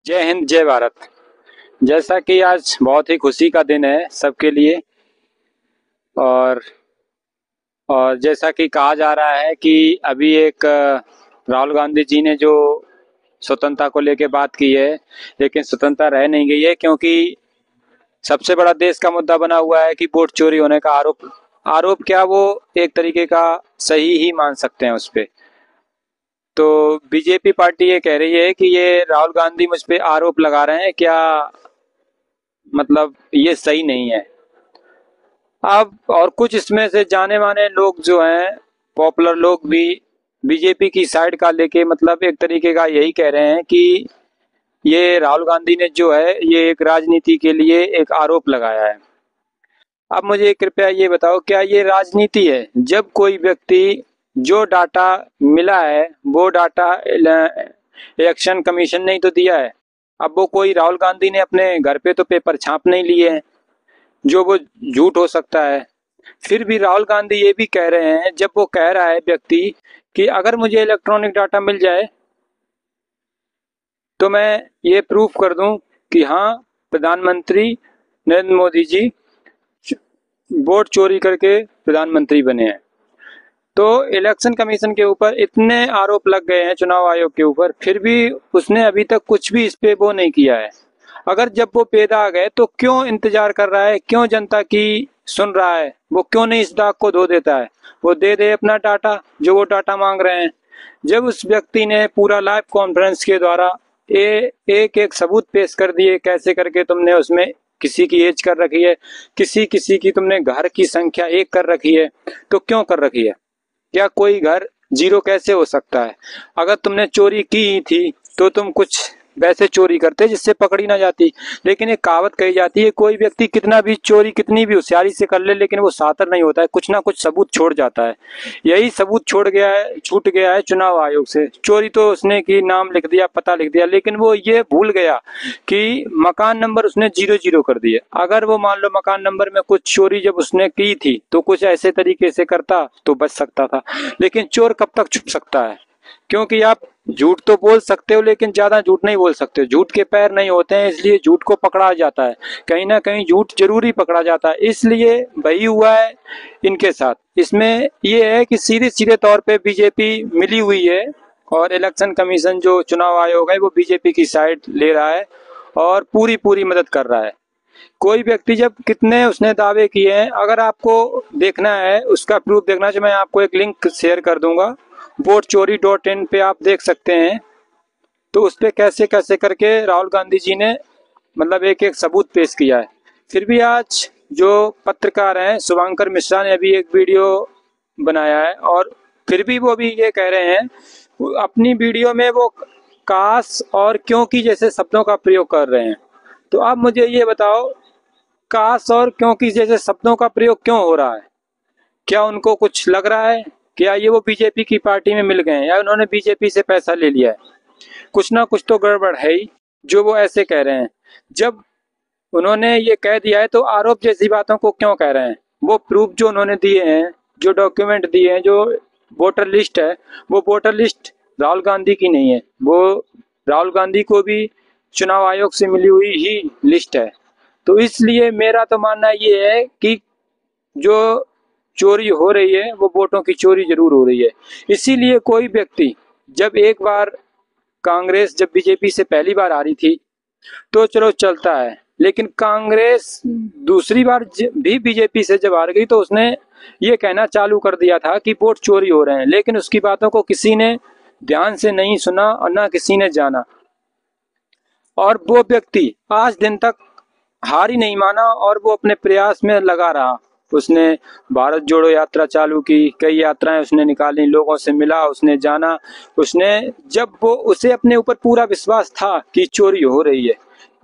जय हिंद, जय भारत। जैसा कि आज बहुत ही खुशी का दिन है सबके लिए। और और जैसा कि कहा जा रहा है कि अभी एक राहुल गांधी जी ने जो स्वतंत्रता को लेके बात की है, लेकिन स्वतंत्रता रह नहीं गई है, क्योंकि सबसे बड़ा देश का मुद्दा बना हुआ है कि वोट चोरी होने का आरोप। आरोप क्या, वो एक तरीके का सही ही मान सकते हैं उस पे। तो बीजेपी पार्टी ये कह रही है कि ये राहुल गांधी मुझ पे आरोप लगा रहे हैं क्या, मतलब ये सही नहीं है। अब और कुछ इसमें से जाने माने लोग जो हैं, पॉपुलर लोग भी बीजेपी की साइड का लेके, मतलब एक तरीके का यही कह रहे हैं कि ये राहुल गांधी ने जो है ये एक राजनीति के लिए एक आरोप लगाया है। अब मुझे कृपया ये बताओ, क्या ये राजनीति है? जब कोई व्यक्ति जो डाटा मिला है वो डाटा इलेक्शन कमीशन ने ही तो दिया है। अब वो कोई राहुल गांधी ने अपने घर पे तो पेपर छाप नहीं लिए हैं, जो वो झूठ हो सकता है। फिर भी राहुल गांधी ये भी कह रहे हैं, जब वो कह रहा है व्यक्ति कि अगर मुझे इलेक्ट्रॉनिक डाटा मिल जाए तो मैं ये प्रूफ कर दूं कि हाँ, प्रधानमंत्री नरेंद्र मोदी जी वोट चोरी करके प्रधानमंत्री बने हैं। तो इलेक्शन कमीशन के ऊपर इतने आरोप लग गए हैं, चुनाव आयोग के ऊपर, फिर भी उसने अभी तक कुछ भी इस पे वो नहीं किया है। अगर जब वो पैदा आ गए तो क्यों इंतजार कर रहा है, क्यों जनता की सुन रहा है? वो क्यों नहीं इस दाग को धो देता है? वो दे दे अपना डाटा, जो वो डाटा मांग रहे हैं। जब उस व्यक्ति ने पूरा लाइव कॉन्फ्रेंस के द्वारा एक एक सबूत पेश कर दिए, कैसे करके तुमने उसमें किसी की एज कर रखी है, किसी किसी की तुमने घर की संख्या एक कर रखी है, तो क्यों कर रखी है? क्या कोई घर जीरो कैसे हो सकता है? अगर तुमने चोरी की ही थी तो तुम कुछ वैसे चोरी करते जिससे पकड़ी ना जाती। लेकिन एक कहावत कही जाती है, कोई व्यक्ति कितना भी चोरी कितनी भी होशियारी से कर ले, लेकिन वो शातिर नहीं होता है, कुछ ना कुछ सबूत छोड़ जाता है। यही सबूत छूट गया है चुनाव आयोग से। चोरी तो उसने की, नाम लिख दिया, पता लिख दिया, लेकिन वो ये भूल गया कि मकान नंबर उसने 00 कर दिए। अगर वो मान लो मकान नंबर में कुछ चोरी जब उसने की थी तो कुछ ऐसे तरीके से करता तो बच सकता था। लेकिन चोर कब तक छुप सकता है? क्योंकि आप झूठ तो बोल सकते हो, लेकिन ज्यादा झूठ नहीं बोल सकते। झूठ के पैर नहीं होते हैं, इसलिए झूठ को पकड़ा जाता है। कहीं ना कहीं झूठ जरूरी पकड़ा जाता है, इसलिए वही हुआ है इनके साथ। इसमें ये है कि सीधे सीधे तौर पे बीजेपी मिली हुई है, और इलेक्शन कमीशन जो चुनाव आयोग है वो बीजेपी की साइड ले रहा है और पूरी पूरी मदद कर रहा है। कोई व्यक्ति जब कितने उसने दावे किए हैं, अगर आपको देखना है, उसका प्रूफ देखना है, तो मैं आपको एक लिंक शेयर कर दूंगा। वोट चोरी .in पे आप देख सकते हैं। तो उस पे कैसे कैसे करके राहुल गांधी जी ने मतलब एक एक सबूत पेश किया है। फिर भी आज जो पत्रकार हैं, शुभंकर मिश्रा ने अभी एक वीडियो बनाया है, और फिर भी वो भी ये कह रहे हैं, अपनी वीडियो में वो काश और क्योंकि जैसे शब्दों का प्रयोग कर रहे हैं। तो आप मुझे ये बताओ, काश और क्योंकि जैसे शब्दों का प्रयोग क्यों हो रहा है? क्या उनको कुछ लग रहा है? क्या ये वो बीजेपी की पार्टी में मिल गए हैं, या उन्होंने बीजेपी से पैसा ले लिया है? कुछ ना कुछ तो गड़बड़ है ही, जो वो ऐसे कह रहे हैं। जब उन्होंने ये कह दिया है तो आरोप जैसी बातों को क्यों कह रहे हैं? वो प्रूफ जो उन्होंने दिए हैं, जो डॉक्यूमेंट दिए हैं, जो वोटर लिस्ट है, वो वोटर लिस्ट राहुल गांधी की नहीं है। वो राहुल गांधी को भी चुनाव आयोग से मिली हुई ही लिस्ट है। तो इसलिए मेरा तो मानना ये है कि जो चोरी हो रही है वो वोटों की चोरी जरूर हो रही है। इसीलिए कोई व्यक्ति, जब एक बार कांग्रेस जब बीजेपी से पहली बार आ रही थी तो चलो चलता है, लेकिन कांग्रेस दूसरी बार भी बीजेपी से जब हार गई तो उसने ये कहना चालू कर दिया था कि वोट चोरी हो रहे हैं, लेकिन उसकी बातों को किसी ने ध्यान से नहीं सुना और ना किसी ने जाना। और वो व्यक्ति आज दिन तक हार ही नहीं माना और वो अपने प्रयास में लगा रहा। उसने भारत जोड़ो यात्रा चालू की, कई यात्राएं उसने निकाली, लोगों से मिला, उसने जाना। उसने जब वो उसे अपने ऊपर पूरा विश्वास था कि चोरी हो रही है,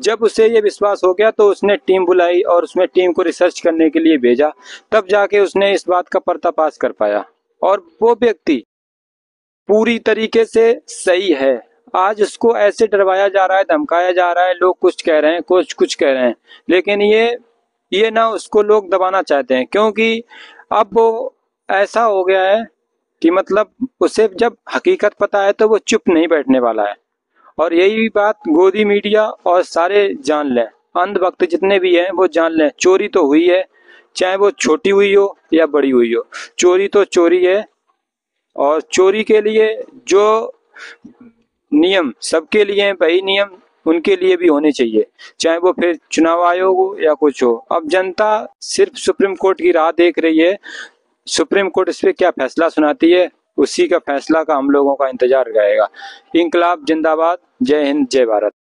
जब उसे ये विश्वास हो गया तो उसने टीम बुलाई और उसमें टीम को रिसर्च करने के लिए भेजा। तब जाके उसने इस बात का पर्दाफाश कर पाया। और वो व्यक्ति पूरी तरीके से सही है। आज उसको ऐसे डरवाया जा रहा है, धमकाया जा रहा है, लोग कुछ कह रहे हैं, कुछ कुछ कह रहे हैं, लेकिन ये ना उसको लोग दबाना चाहते हैं, क्योंकि अब वो ऐसा हो गया है कि मतलब उसे जब हकीकत पता है तो वो चुप नहीं बैठने वाला है। और यही बात गोदी मीडिया और सारे जान लें, अंधभक्त जितने भी हैं वो जान लें, चोरी तो हुई है, चाहे वो छोटी हुई हो या बड़ी हुई हो, चोरी तो चोरी है। और चोरी के लिए जो नियम सबके लिए हैं, वही नियम उनके लिए भी होने चाहिए, चाहे वो फिर चुनाव आयोग हो या कुछ हो। अब जनता सिर्फ सुप्रीम कोर्ट की राह देख रही है, सुप्रीम कोर्ट इस पे क्या फैसला सुनाती है, उसी का फैसला का हम लोगों का इंतजार रहेगा। इंकलाब जिंदाबाद। जय हिंद, जय भारत।